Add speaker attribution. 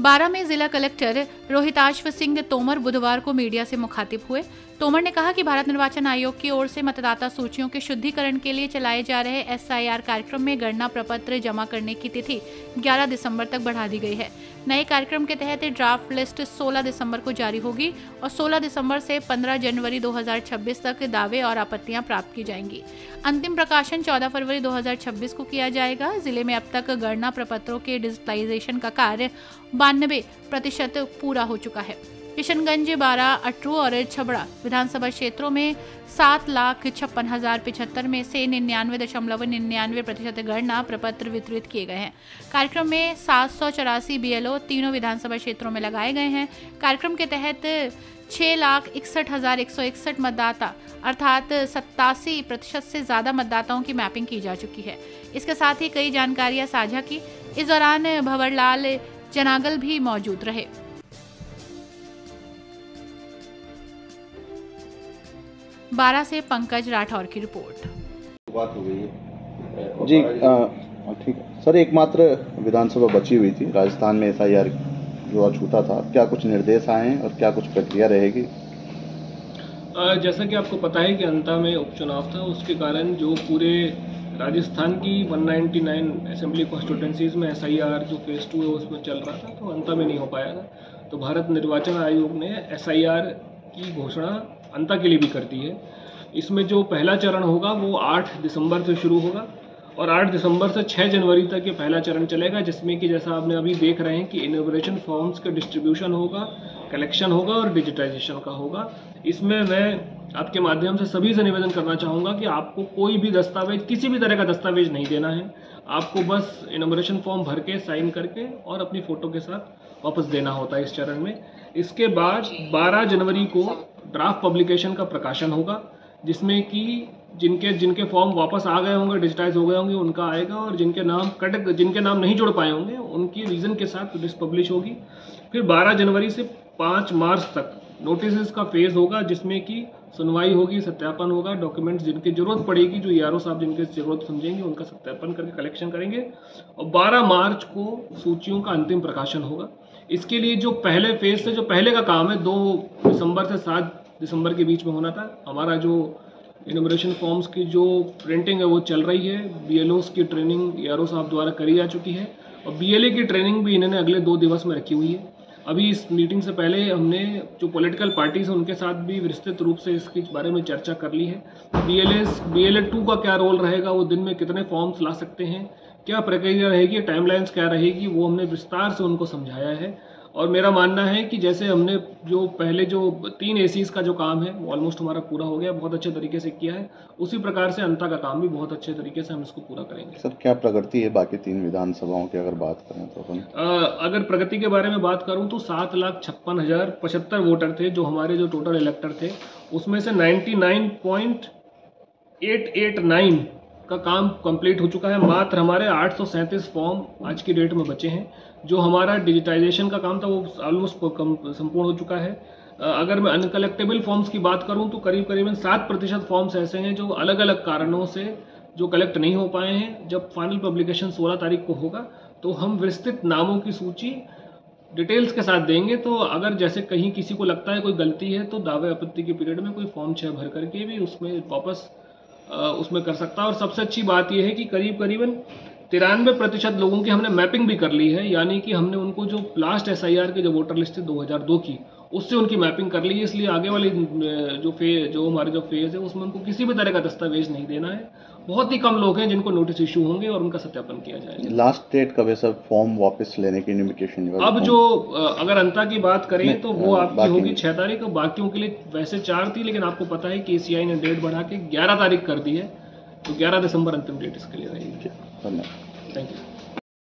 Speaker 1: बारां में जिला कलेक्टर रोहिताश्व सिंह तोमर बुधवार को मीडिया से मुखातिब हुए। तोमर ने कहा कि भारत निर्वाचन आयोग की ओर से मतदाता सूचियों के शुद्धिकरण के लिए चलाए जा रहे SIR कार्यक्रम में गणना प्रपत्र जमा करने की तिथि 11 दिसंबर तक बढ़ा दी गई है। नए कार्यक्रम के तहत ड्राफ्ट लिस्ट 16 दिसंबर को जारी होगी और 16 दिसंबर से 15 जनवरी 2026 तक दावे और आपत्तियां प्राप्त की जाएंगी। अंतिम प्रकाशन 14 फरवरी 2026 को किया जाएगा। जिले में अब तक गणना प्रपत्रों के डिजिटलाइजेशन का कार्य 92% पूरा हो चुका है। किशनगंज, बारां, अटरू और छबड़ा विधानसभा क्षेत्रों में 7,56,075 में से 99.99% गणना प्रपत्र वितरित किए गए हैं। कार्यक्रम में 784 BLO तीनों विधानसभा क्षेत्रों में लगाए गए हैं। कार्यक्रम के तहत 6,61,161 मतदाता अर्थात 87% से ज्यादा मतदाताओं की मैपिंग की जा चुकी है। इसके साथ ही कई जानकारियां साझा की। इस दौरान भंवरलाल जनागल भी मौजूद रहे। बारां से पंकज राठौर की रिपोर्ट।
Speaker 2: बात हो गई है जी, ठीक सर। एकमात्र विधानसभा बची हुई थी राजस्थान में SIR जो अछूता था, क्या कुछ निर्देश आए हैं और क्या कुछ प्रक्रिया रहेगी?
Speaker 3: जैसा कि आपको पता है कि अंता में उपचुनाव था, उसके कारण जो पूरे राजस्थान की 199 असेंबली कॉन्स्टिट्यूंसीज में SIR जो फेज 2 है उसमें चल रहा था, तो अंता में नहीं हो पाया था। तो भारत निर्वाचन आयोग ने SIR की घोषणा अंता के लिए भी कर दी है। इसमें जो पहला चरण होगा वो 8 दिसंबर से शुरू होगा और 8 दिसंबर से 6 जनवरी तक ये पहला चरण चलेगा, जिसमें कि जैसा आपने अभी देख रहे हैं कि इनॉग्रेशन फॉर्म्स का डिस्ट्रीब्यूशन होगा, कलेक्शन होगा और डिजिटाइजेशन का होगा। इसमें मैं आपके माध्यम से सभी से निवेदन करना चाहूँगा कि आपको कोई भी दस्तावेज, किसी भी तरह का दस्तावेज नहीं देना है। आपको बस इनॉग्रेशन फॉर्म भर के साइन करके और अपनी फ़ोटो के साथ वापस देना होता है इस चरण में। इसके बाद 12 जनवरी को ड्राफ्ट पब्लिकेशन का प्रकाशन होगा, जिसमें कि जिनके फॉर्म वापस आ गए होंगे, डिजिटाइज हो गए होंगे, उनका आएगा और जिनके नाम नहीं जुड़ पाए होंगे उनकी रीज़न के साथ लिस्ट पब्लिश होगी। फिर 12 जनवरी से 5 मार्च तक नोटिस का फेज़ होगा, जिसमें कि सुनवाई होगी, सत्यापन होगा, डॉक्यूमेंट्स जिनकी जरूरत पड़ेगी, जो ERO साहब जिनकी जरूरत समझेंगे उनका सत्यापन करके कलेक्शन करेंगे और 12 मार्च को सूचियों का अंतिम प्रकाशन होगा। इसके लिए जो पहले फेज से जो पहले का काम है 2 दिसंबर से 7 दिसंबर के बीच में होना था। हमारा जो इनॉग्रेशन फॉर्म्स की जो प्रिंटिंग है वो चल रही है। BLOs की ट्रेनिंग ERO साहब द्वारा करी जा चुकी है और BLA की ट्रेनिंग भी इन्होंने अगले 2 दिवस में रखी हुई है। अभी इस मीटिंग से पहले हमने जो पॉलिटिकल पार्टीज हैं उनके साथ भी विस्तृत रूप से इसके बारे में चर्चा कर ली है। BLA 2 का क्या रोल रहेगा, वो दिन में कितने फॉर्म्स ला सकते हैं, क्या प्रक्रिया रहेगी, टाइमलाइंस क्या रहेगी, वो हमने विस्तार से उनको समझाया है। और मेरा मानना है कि जैसे हमने जो पहले जो 3 ACs का जो काम है वो ऑलमोस्ट हमारा पूरा हो गया, बहुत अच्छे तरीके से किया है, उसी प्रकार से अंता का काम भी बहुत अच्छे तरीके से हम इसको पूरा करेंगे।
Speaker 2: सर क्या प्रगति है बाकी 3 विधानसभाओं की अगर बात करें तो?
Speaker 3: अगर प्रगति के बारे में बात करूं तो 7,56,075 वोटर थे जो हमारे जो टोटल इलेक्टर थे, उसमें से 99.889 का काम कंप्लीट हो चुका है। मात्र हमारे 837 फॉर्म आज की डेट में बचे हैं। जो हमारा डिजिटाइजेशन का काम था वो ऑलमोस्ट संपूर्ण हो चुका है। अगर मैं अनकलेक्टेबल फॉर्म्स की बात करूं तो करीबन 7% फॉर्म्स ऐसे हैं जो अलग अलग कारणों से जो कलेक्ट नहीं हो पाए हैं। जब फाइनल पब्लिकेशन 16 तारीख को होगा तो हम विस्तृत नामों की सूची डिटेल्स के साथ देंगे। तो अगर जैसे कहीं किसी को लगता है कोई गलती है तो दावे आपत्ति के पीरियड में कोई फॉर्म 6 भर करके भी उसमें वापस उसमें कर सकता है। और सबसे अच्छी बात यह है कि करीबन 93% लोगों की हमने मैपिंग भी कर ली है, यानी कि हमने उनको जो लास्ट SIR की जो वोटर लिस्ट थी 2002 की, उससे उनकी मैपिंग कर ली है। इसलिए आगे वाली जो हमारे जो फेज है उसमें उनको किसी भी तरह का दस्तावेज नहीं देना है। बहुत ही कम लोग हैं जिनको नोटिस इशू होंगे और उनका सत्यापन किया जाएगा।
Speaker 2: लास्ट डेट कब है सर फॉर्म वापस लेने की नोटिफिकेशन?
Speaker 3: अब जो अगर अंता की बात करें तो वो आपकी होगी 6 तारीख और बाकियों के लिए वैसे 4 थी, लेकिन आपको पता है कि ACI ने डेट बढ़ा के 11 तारीख कर दी है, तो 11 दिसंबर अंतिम डेट इसके लिए रहेगी।
Speaker 2: धन्यवाद।
Speaker 3: Thank you.